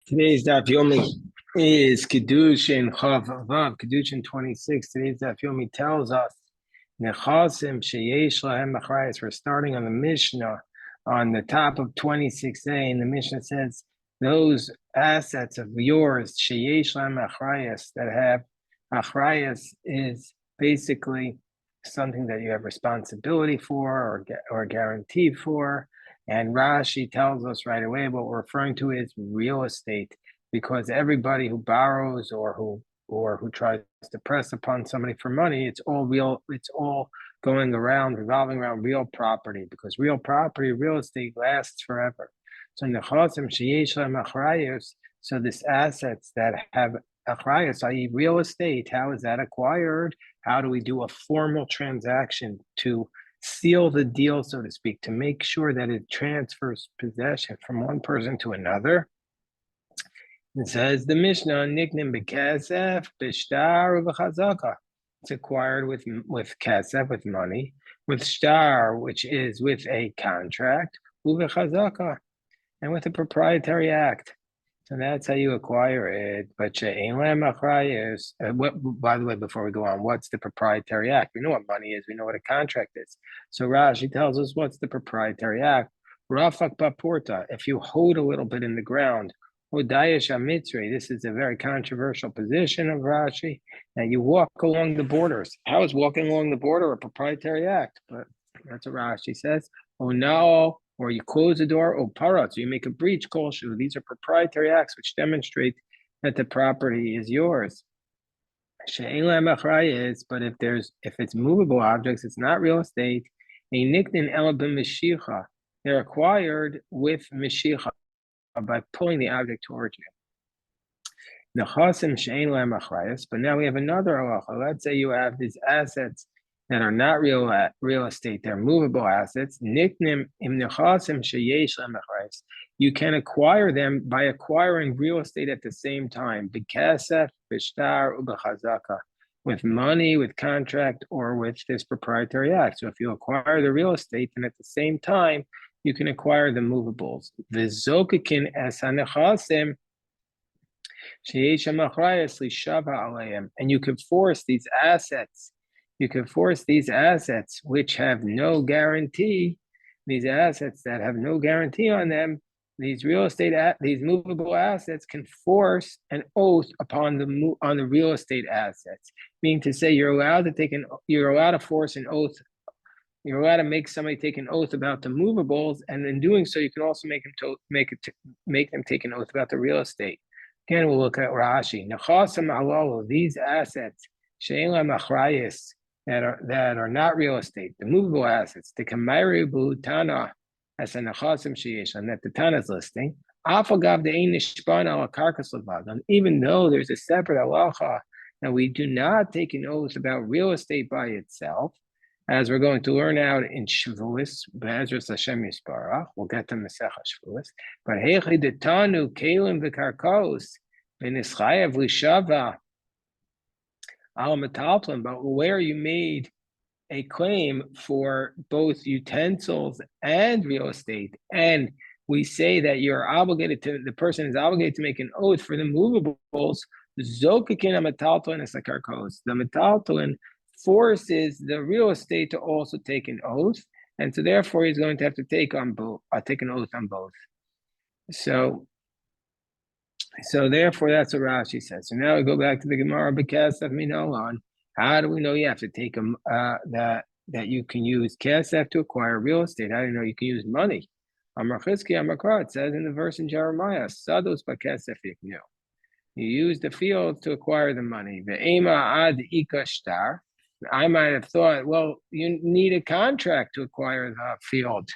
Today's daf yomi is Kiddushin Chav Vav, Kiddushin 26. Today's daf yomi tells us Nechasim sheyesh lahem achrayos. We're starting on the Mishnah on the top of 26a, and the Mishnah says those assets of yours sheyesh lahem achrayos that have achrayos is basically something that you have responsibility for or guarantee for. And Rashi tells us right away what we're referring to is real estate, because everybody who borrows or who tries to press upon somebody for money, it's all real. It's all revolving around real property, because real property, real estate lasts forever. So nechasim sheyesh lahem achrayos. So this assets that have achrayos, i.e., real estate, how is that acquired? How do we do a formal transaction to seal the deal, so to speak, to make sure that it transfers possession from one person to another? It says the Mishnah, Niknim bekasef, b'shtar, v'chazaka. It's acquired with kasef, with money, with shtar, which is with a contract, uv'chazaka, and with a proprietary act. So that's how you acquire it. But she'ein lehem achrayos. By the way, before we go on, what's the proprietary act? We know what money is. We know what a contract is. So Rashi tells us what's the proprietary act. Rafak ba'porta. If you hold a little bit in the ground, Hodayesh amitzri. This is a very controversial position of Rashi. That you walk along the borders. How is walking along the border a proprietary act? But that's what Rashi says. Oh no. Or you close the door, or parat, so you make a breach, kolshu. These are proprietary acts which demonstrate that the property is yours. She'ein lehem achrayos, but if it's movable objects, it's not real estate. A niknin ela b'mishicha. They're acquired with mishicha, by pulling the object towards you. Nechasim she'ein lehem achrayos, but now we have another halacha. Let's say you have these assets that are not real estate, they're movable assets. Niknim im nechasim sheyesh lehem achrayos. You can acquire them by acquiring real estate at the same time. B'kasef, b'shtar, u'b'chazaka. With money, with contract, or with this proprietary act. So if you acquire the real estate, then at the same time, you can acquire the movables. V'zokikin es hanechasim sheyesh lehem achrayos lishava aleim. And you can force these assets. You can force these assets which have no guarantee, these assets that have no guarantee on them, these these movable assets can force an oath upon on the real estate assets. Meaning to say, you're allowed to force an oath. You're allowed to make somebody take an oath about the movables, and in doing so, you can also make them take an oath about the real estate. Again, we'll look at Rashi. Nechasam alalu, these assets, she'ein lehem achrayos, that are not real estate, the movable assets, the Kamari Tana as a Nechasim Sheyesh, and that the Tana is listing. Afagav the Ein Nishban ala Karkas Levadan, even though there's a separate halacha that we do not take an oath about real estate by itself, as we're going to learn out in Shavuos, Be'ezras Hashem Yisparach. We'll get to Masechah Shavuos. But Heichi Detanu Kalim v'Karkos v'Nischayev Lishava. But where you made a claim for both utensils and real estate, and we say that the person is obligated to make an oath for the movables, zokikin metaltalin is karkos. The metaltalin forces the real estate to also take an oath, and so therefore he's going to have to take an oath on both. So therefore, that's what Rashi says. So now we go back to the Gemara b'kasef minolan. How do we know you have to take that you can use kasef to acquire real estate? How do you know you can use money? Amar Chizki, Amar Kra, it says in the verse in Jeremiah, Sados b'kasef yiknu. You use the field to acquire the money. Ve'ema ad ikashtar. I might have thought, well, you need a contract to acquire the field.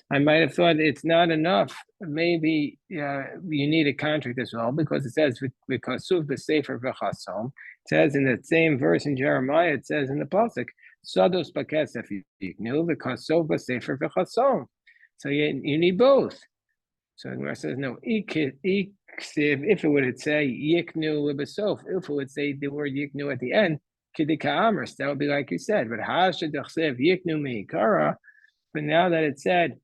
I might have thought it's not enough. Maybe you need a contract as well, because it says because the sefer v'chasom. It says in that same verse in Jeremiah, it says in the pasuk, sados b'kasef yiknu v'kasof b'sefer v'chasom. So you need both. So the Gemara says no. If it would say yiknu l'besof, if it would say the word yiknu at the end, kidika amris, that would be like you said. But hashadachsev yiknu meikara. But now that it said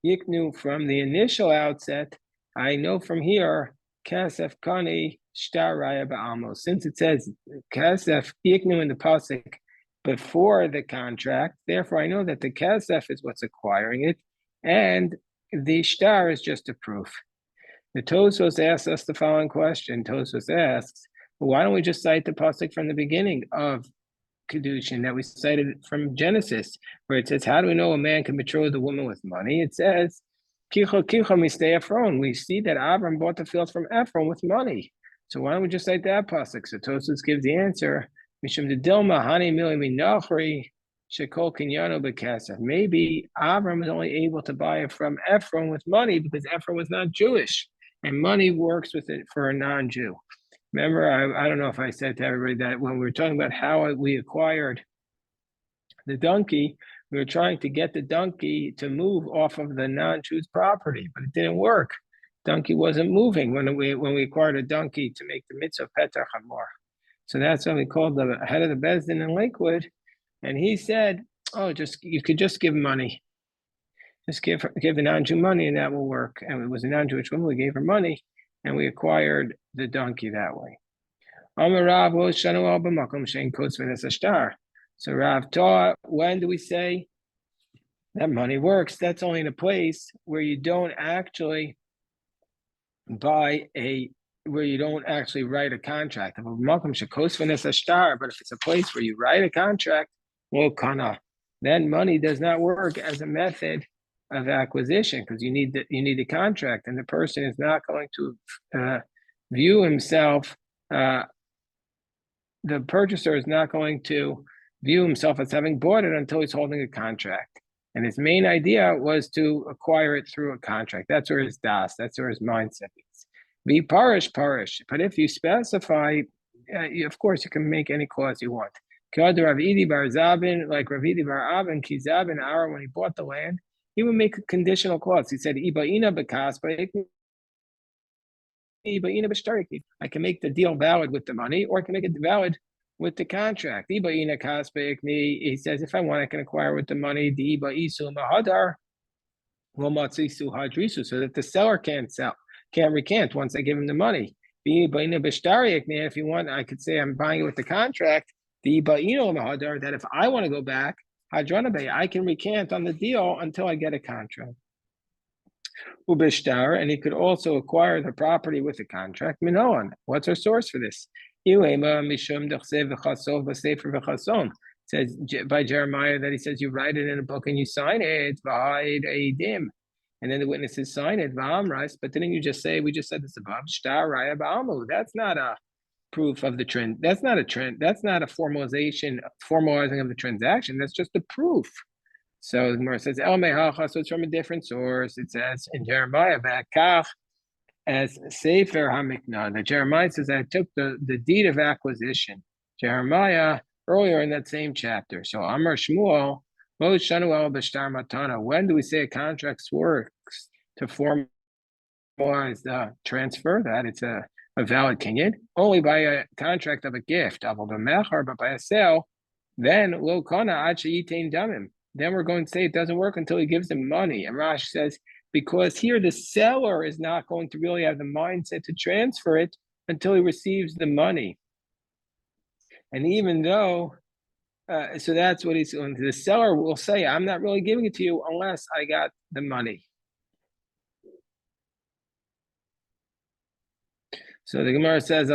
Yiknu from the initial outset, I know from here, Kasef Kani Shtar Raya Ba'amo. Since it says Kasef Iknu in the Pasuk before the contract, therefore I know that the Kasef is what's acquiring it, and the Shtar is just a proof. The Tosfos asks us the following question. Tosfos asks, well, why don't we just cite the Pasuk from the beginning of Kiddushin that we cited from Genesis, where it says, how do we know a man can betroth a woman with money? It says, Kicho Kicho Mistei Ephron. We see that Abram bought the field from Ephron with money. So why don't we just cite that pasuk? So Tosfos gives the answer. Mishum de Dilma Hani Mili Minachri Shekol Kinyano Bekasef. Maybe Abram was only able to buy it from Ephron with money because Ephron was not Jewish, and money works with it for a non-Jew. Remember, I don't know if I said to everybody that when we were talking about how we acquired the donkey, we were trying to get the donkey to move off of the non-Jew's property, but it didn't work. Donkey wasn't moving when we acquired a donkey to make the mitzvah Petach Hamor. So that's when we called the head of the Bezdin in Lakewood, and he said, "Oh, you could just give money. Just give the non-Jew money, and that will work." And it was a non-Jewish woman. We gave her money, and we acquired the donkey that way. So Rav taught, when do we say that money works? That's only in a place where you don't actually where you don't actually write a contract. But if it's a place where you write a contract, then money does not work as a method of acquisition because you need the contract, and the person is not going to view himself. The purchaser is not going to view himself as having bought it until he's holding a contract. And his main idea was to acquire it through a contract. That's where his that's where his mindset is. Be parish. But if you specify, of course, you can make any clause you want. Like Rav Idi Bar Abin, Kizabin, Aaron, when he bought the land, he would make a conditional clause. He said, I can make the deal valid with the money, or I can make it valid with the contract. He says, if I want, I can acquire with the money, so that the seller can't recant once I give him the money. If you want, I could say I'm buying it with the contract, that if I want to go back, I can recant on the deal until I get a contract. And he could also acquire the property with a contract. Minoan. What's our source for this? It says by Jeremiah that he says you write it in a book and you sign it. And then the witnesses sign it. But didn't you just say, we just said this above? That's not a proof of the trend. That's not a trend. That's not a formalizing of the transaction. That's just a proof. So the Gemara says, so it's from a different source. It says in Jeremiah, as Sefer HaMiknah, that Jeremiah says, I took the deed of acquisition. Jeremiah, earlier in that same chapter. So Amar Shmuel, when do we say a contract works to formalize the transfer, that it's a valid kinyan? Only by a contract of a gift, but by a sale, then lo kana ad sheyitain damim. Then we're going to say it doesn't work until he gives them money. And Rashi says, because here the seller is not going to really have the mindset to transfer it until he receives the money. And even though, so that's what he's going to, the seller will say, I'm not really giving it to you unless I got the money. So the Gemara says,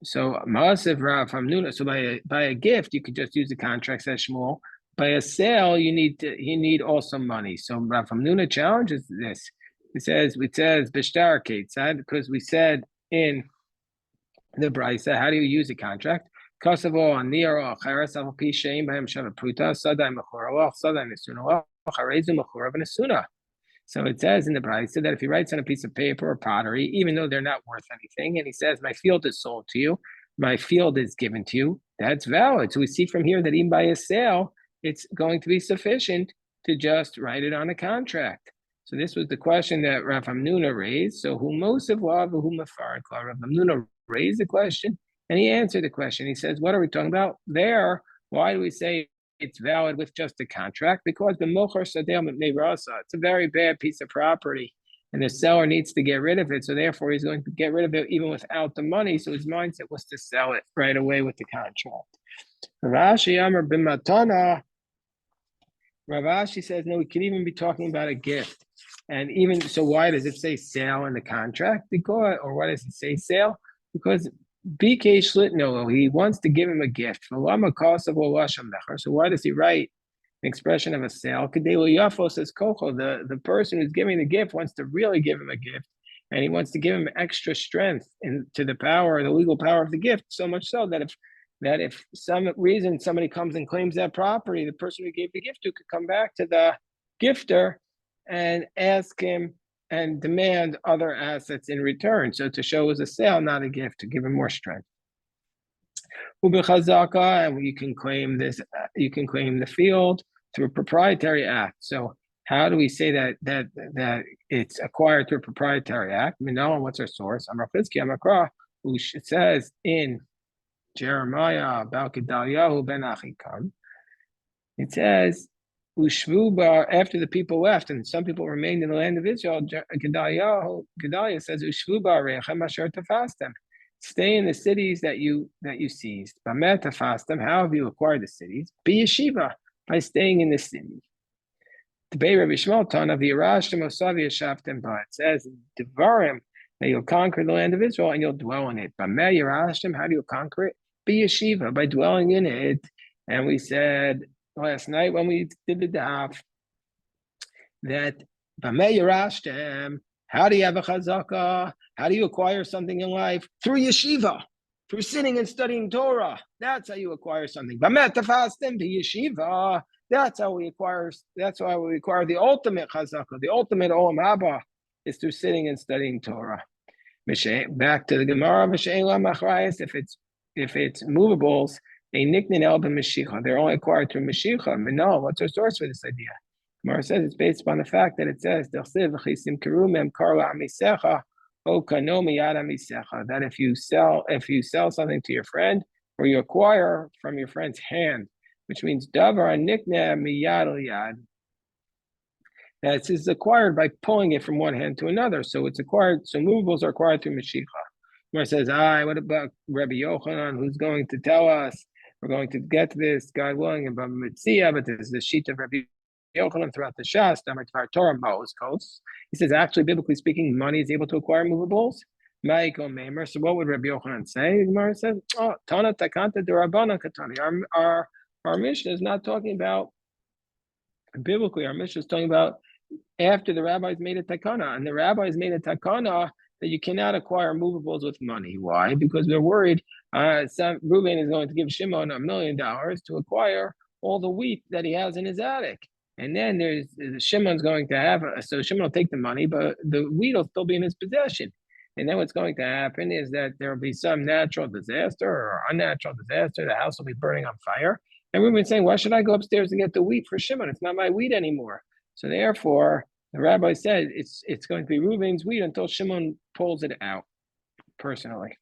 so Ma'asev Rav Hamnuna. So by a gift, you could just use the contract, says Shmuel. By a sale, you need also money. So Rav Hamnuna challenges this. It says Bishtar Ketzad, because we said in the Brisa, how do you use a contract? Kasavo Anir Acharas Avapi Shein Bahem Shavapruta Sadai Machorah Sadai Nesuna Charezu Machorah Nesuna. So it says in the Brisa that if he writes on a piece of paper or pottery, even though they're not worth anything, and he says, my field is sold to you, my field is given to you, that's valid. So we see from here that even by a sale, it's going to be sufficient to just write it on a contract. So this was the question that Rav Hamnuna raised. So who most of law, who Rav Hamnuna raised the question, and he answered the question. He says, what are we talking about there? Why do we say it's valid with just a contract because the mocher sadel mipnei rasa. It's a very bad piece of property, and the seller needs to get rid of it. So therefore, he's going to get rid of it even without the money. So his mindset was to sell it right away with the contract. Rashi Amar b'matana. Rav Ashi says, no, we could even be talking about a gift. And even so, why does it say sale in the contract? Because, or why does it say sale? Because BK Shlitno, he wants to give him a gift. So why does he write an expression of a sale? Says Koko, the person who's giving the gift wants to really give him a gift. And he wants to give him extra strength into the power, the legal power of the gift, so much so that if some reason somebody comes and claims that property, the person who gave the gift to could come back to the gifter and ask him and demand other assets in return. So to show it was a sale, not a gift, to give him more strength. And you can claim this, you can claim the field through a proprietary act. So how do we say that it's acquired through a proprietary act? What's our source? It says in Jeremiah about Gedaliahu ben Achikam. It says, Ushvu after the people left, and some people remained in the land of Israel, Gedalia says, Ushvu rechem asher tafastem. Stay in the cities that you seized. Bamet tafastem, how have you acquired the cities? Be yeshiva, by staying in the city. The Bei Rabbi Shmuel Tana of the Yerashtim Osavi Yashaftem Ba. It says, Devarim, that you'll conquer the land of Israel and you'll dwell in it. Bameh Yerashtim, how do you conquer it? Be yeshiva, by dwelling in it. And we said last night when we did the daf that Bameh Yerashtim, how do you have a chazakah? How do you acquire something in life? Through yeshiva, through sitting and studying Torah. That's how you acquire something. Bameh tafastim, be yeshiva. That's how we acquire. That's why we acquire the ultimate chazakah, the ultimate olam haba, is through sitting and studying Torah. Back to the Gemara, if it's movables, they nickname el b'mashicha. They're only acquired through mashicha. No, what's our source for this idea? Gemara says it's based upon the fact that it says that if you sell something to your friend or you acquire from your friend's hand, which means davar nickname miyad al yad. That is acquired by pulling it from one hand to another. So it's acquired. So movables are acquired through mashicha. Gemara says, what about Rabbi Yochanan, who's going to tell us? We're going to get to this, God willing, about Mitzia, but there's the sheet of Rabbi Yochanan throughout the Shas, Torah Ma'os. He says, actually, biblically speaking, money is able to acquire movables. Ma'iko Meimer. So what would Rabbi Yochanan say? The Gemara says, Tana Takanta Durabana Katani. Our Mishnah is not talking about biblically. Our Mishnah is talking about after the rabbis made a takana, and the rabbis made a takana that you cannot acquire movables with money. Why? Because we're worried Reuben is going to give Shimon $1 million to acquire all the wheat that he has in his attic. And then Shimon's going to have, so Shimon will take the money, but the wheat will still be in his possession. And then what's going to happen is that there will be some natural disaster or unnatural disaster. The house will be burning on fire. And Reuben's saying, why should I go upstairs to get the wheat for Shimon? It's not my wheat anymore. So therefore, the rabbi said it's going to be Reuben's wheat until Shimon pulls it out personally.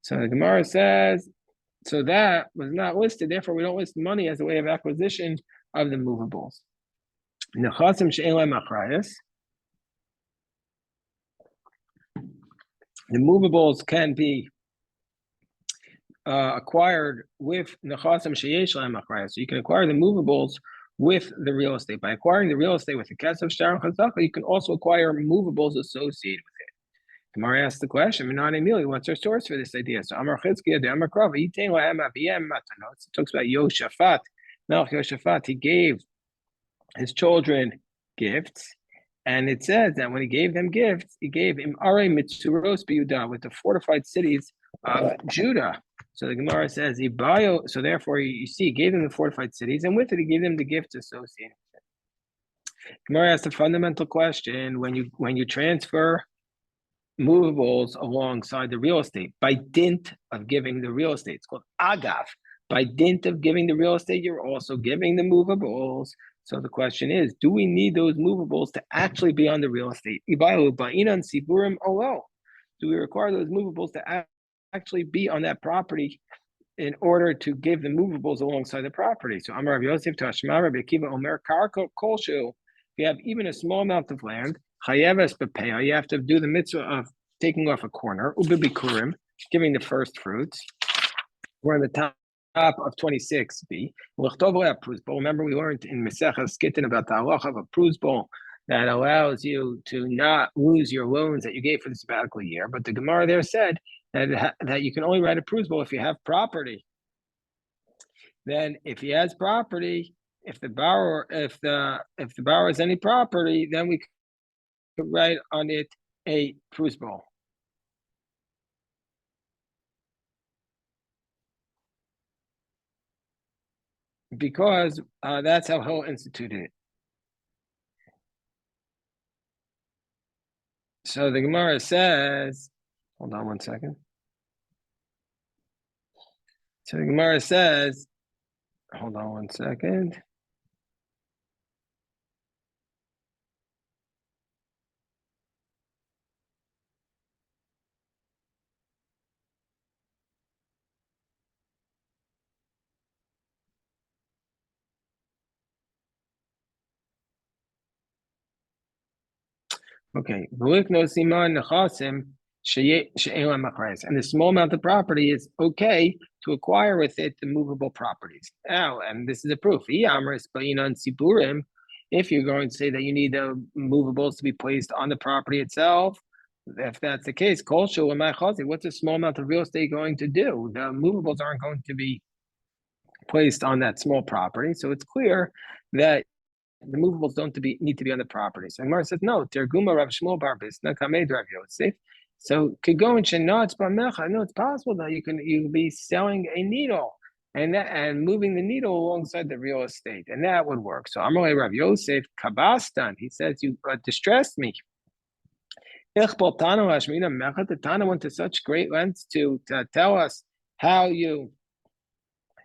So the Gemara says, so that was not listed. Therefore, we don't list money as a way of acquisition of the movables. Nechasim she'elem achrayas. The movables can be acquired with nechasim sheyesh lehem achrayas. So you can acquire the movables with the real estate. By acquiring the real estate with the kesef shtar chazaka, you can also acquire movables associated with it. Gemara asks the question, what's our source for this idea? So Amar Chizkiah, the Amar Krav, it talks about Yoshaphat. Melch Yoshaphat, he gave his children gifts, and it says that when he gave them gifts, he gave him Are Mitzuros Biyudah, with the fortified cities of Judah. So the Gemara says, so therefore, you see, he gave them the fortified cities, and with it, he gave them the gifts associated with it. Gemara asks a fundamental question: when you transfer movables alongside the real estate by dint of giving the real estate, it's called agav. By dint of giving the real estate, you're also giving the movables. So the question is, do we need those movables to actually be on the real estate? Do we require those movables to actually be on that property in order to give the movables alongside the property. So Amar Rav Yosef to Hashma Rabbi Akiva Omer Karko Kolshu. If you have even a small amount of land, Chayeves Bepeah, you have to do the mitzvah of taking off a corner, Ubibikurim, giving the first fruits. We're on the top of 26b. Remember, we learned in Mesechas Gittin about the halacha of a pruzbol that allows you to not lose your loans that you gave for the sabbatical year. But the Gemara there said that you can only write a pruzbol if you have property. Then, if he has property, if the borrower has any property, then we could write on it a pruzbol. Because that's how he'll institute it. So the Gemara says, hold on one second. So the Gemara says, hold on one second. Okay, and the small amount of property is okay to acquire with it the movable properties. Now, and this is a proof. If you're going to say that you need the movables to be placed on the property itself, if that's the case, what's a small amount of real estate going to do? The movables aren't going to be placed on that small property, so it's clear that the movables don't need to be on the property. So Gemara says, no, Terguma Rav Shmuel Bar Bisna Kamed Rav Yosef. So Kigon Shenatz Bamecha. No, it's possible that you'll be selling a needle and moving the needle alongside the real estate, and that would work. So Amalei Rav Yosef Kabastan. He says, you distressed me. The Tana went to such great lengths to tell us how you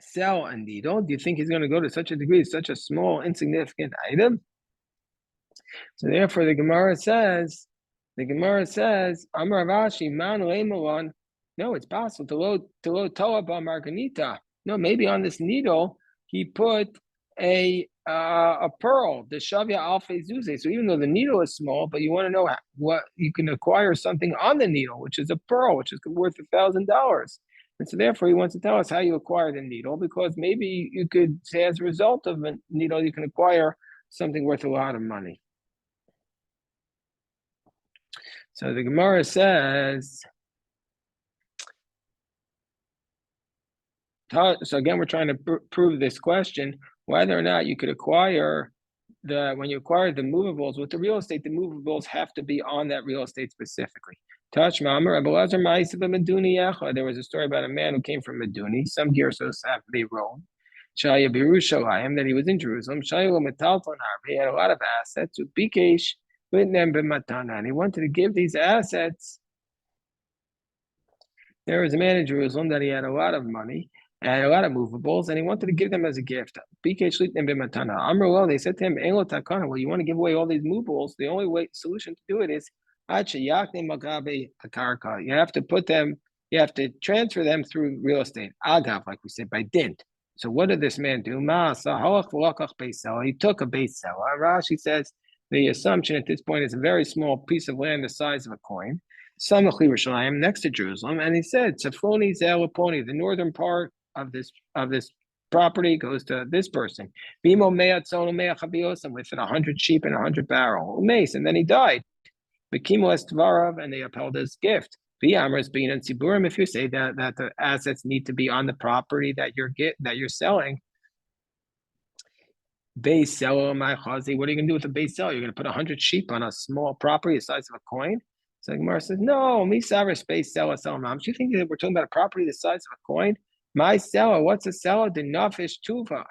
sell a needle. Do you think he's going to go to such a degree, such a small, insignificant item? So therefore, the Gemara says, Amar Ravashi, Man Leimalon. No, it's possible to lo toa ba marganita. No, maybe on this needle he put a pearl, the shavya alfe zuze. So even though the needle is small, but you want to know what you can acquire something on the needle, which is a pearl, which is worth $1,000. And so therefore he wants to tell us how you acquire the needle, because maybe you could say as a result of a needle, you can acquire something worth a lot of money. So the Gemara says, so again, we're trying to prove this question, whether or not you could acquire when you acquire the movables with the real estate, the movables have to be on that real estate specifically. There was a story about a man who came from Meduni. Some Gersos have they Rome. Shaya Birushalayim, that he was in Jerusalem. He had a lot of assets. Bikesh and he wanted to give these assets. There was a man in Jerusalem that he had a lot of money and a lot of movables, and he wanted to give them as a gift. They said to him, well, you want to give away all these movables? The only solution to do it is you have to put them, you have to transfer them through real estate. Agav, like we said, by dint. So what did this man do? He took a base seller. Rashi says the assumption at this point is a very small piece of land the size of a coin, next to Jerusalem, and he said, Tzafoni Zelaponi, the northern part of this property goes to this person. With 100 sheep and 100 barrel. And then he died. And they upheld his gift. If you say that the assets need to be on the property that you're selling, base seller, what are you going to do with a base seller? You're going to put 100 sheep on a small property the size of a coin? So Gemara says, no, misaver space seller seller. You think that we're talking about a property the size of a coin? My seller, what's a seller? The nafish tuva.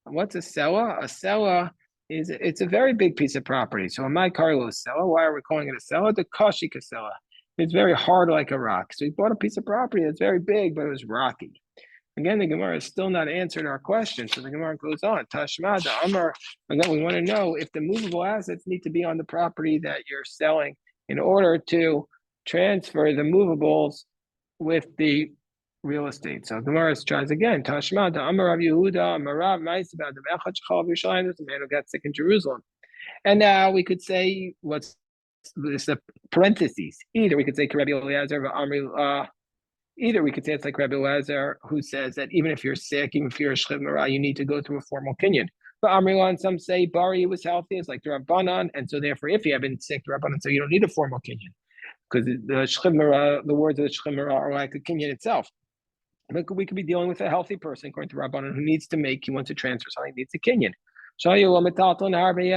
What's a seller? A seller it's a very big piece of property. So in my Carlos seller, why are we calling it a seller? The kashika seller. It's very hard like a rock. So he bought a piece of property that's very big, but it was rocky. Again, the Gemara is still not answering our question. So the Gemara goes on. Tashma, the Amar. Again, we want to know if the movable assets need to be on the property that you're selling in order to transfer the movables with the real estate. So Gemara tries again. Tashma da Amar Rav Yehuda, Marav Ma'is about the Echad Shechal Yerushalayim. There's a man who got sick in Jerusalem, and now we could say what's this? The parentheses. Either we could say Rabbi Eliezer, Amri. Either we could say it's like Rabbi Eliezer, who says that even if you're sick, even if you're a shchiv marah, you need to go through a formal kinyan. But Amri, and some say Bari was healthy. It's like the Rabbanan, and so therefore, if you have been sick, the Rabbanan, so you don't need a formal kinyan because the shchiv marah, the words of the shchiv marah are like a kinyan itself. We could be dealing with a healthy person, according to Rabbanan, who needs to make, he wants to transfer something, needs a kinyan. He had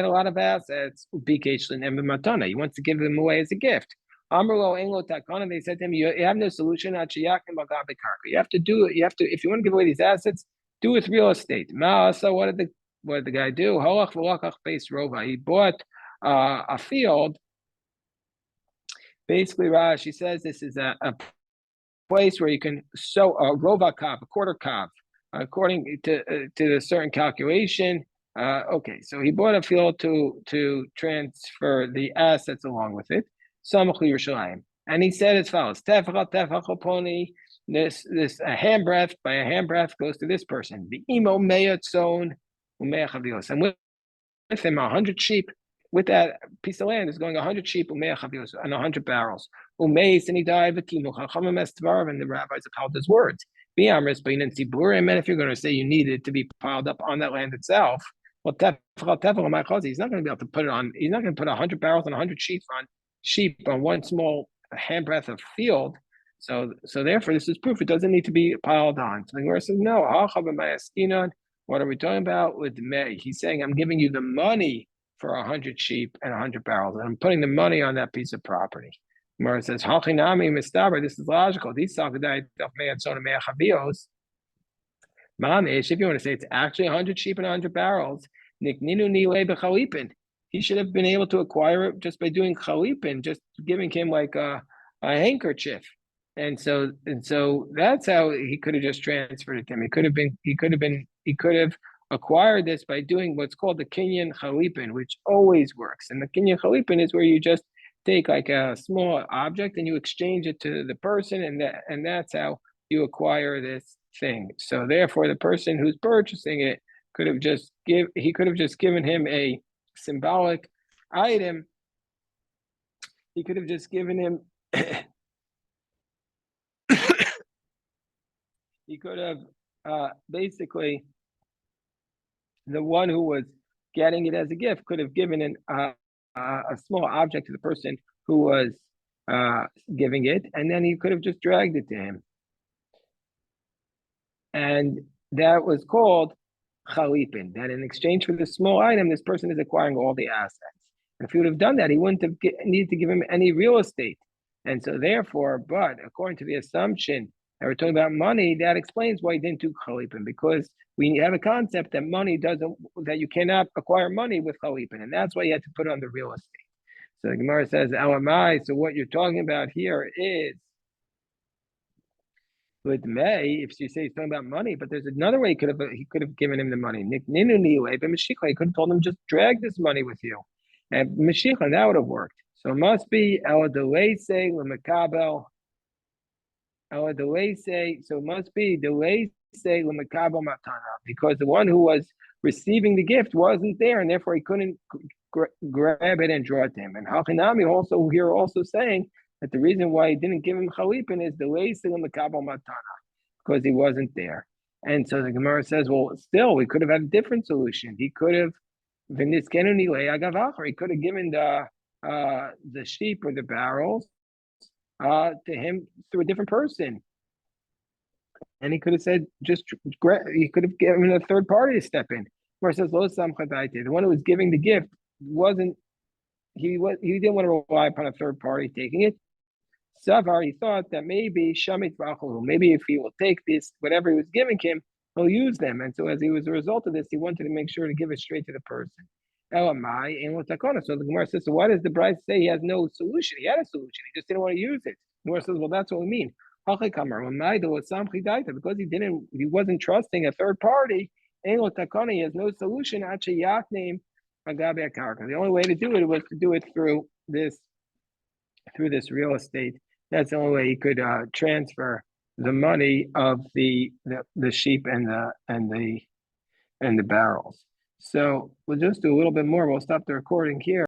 a lot of assets. He wants to give them away as a gift. They said to him, you have no solution. You have to do it. You have to, if you want to give away these assets, do it with real estate. So what did the guy do? He bought a field. Basically, Rashi says this is a place where you can sow a rova kav, a quarter kav, according to a certain calculation. Okay, so he bought a field to transfer the assets along with it. And he said as follows: this a handbreadth by a handbreadth goes to this person. The imo meyatzon umeyachavios, and with him 100 sheep. With that piece of land is going 100 sheep and 100 barrels. And he died. And the rabbis upheld his words. And if you're going to say you need it to be piled up on that land itself, well, he's not going to be able to put it on. He's not going to put 100 barrels and 100 sheep on one small handbreadth of field. So therefore, this is proof it doesn't need to be piled on. So the Gemara says, no. What are we talking about with May? He's saying, I'm giving you the money for 100 sheep and 100 barrels, and I'm putting the money on that piece of property. Gemara says, "Hachinami mistaber." This is logical. These sakadai of meyatzon and meyachavios. Mamish, if you want to say it's actually 100 sheep and 100 barrels, nikninu nile bechalipin. He should have been able to acquire it just by doing chalipin, just giving him like a handkerchief, and so that's how he could have just transferred it to him. He could have acquired this by doing what's called the kinyan chalipin, which always works. And the kinyan chalipin is where you just take like a small object and you exchange it to the person, and that's how you acquire this thing. So therefore, the person who's purchasing it could have just given him a symbolic item. He could have just given him. He could have basically. The one who was getting it as a gift could have given a small object to the person who was giving it, and then he could have just dragged it to him. And that was called chalipin, that in exchange for this small item, this person is acquiring all the assets. And if he would have done that, he wouldn't have needed to give him any real estate. And so therefore, but according to the assumption that we're talking about money, that explains why he didn't do chalipin, because we have a concept that that you cannot acquire money with chalipin, and that's why you had to put it on the real estate. So the Gemara says, "Elamai." So what you're talking about here is with May. If you say he's talking about money, but there's another way he could have given him the money. He could have told him, just drag this money with you, and Mashiach, that would have worked. So it must be Ela delay say lemekabel. Ela delay say. So it must be delay say lemekabel matana, because the one who was receiving the gift wasn't there, and therefore he couldn't grab it and draw it to him. And Hachinami also saying that the reason why he didn't give him chalipin is delay say lemekabel matana, because he wasn't there. And so the Gemara says, well, still we could have had a different solution. He could have he could have given the sheep or the barrels to him through a different person. And he could have said, he could have given a third party to step in. Where it says, the one who was giving the gift he didn't want to rely upon a third party taking it. Savar, he thought that maybe if he will take this, whatever he was giving him, he'll use them. And so as a result of this, he wanted to make sure to give it straight to the person. So the Gemara says, so why does the bride say he has no solution? He had a solution, he just didn't want to use it. The Gemara says, well, that's what we mean. Because he wasn't trusting a third party, he has no solution. The only way to do it was to do it through this real estate. That's the only way he could transfer the money of the sheep and the barrels. So we'll just do a little bit more. We'll stop the recording here.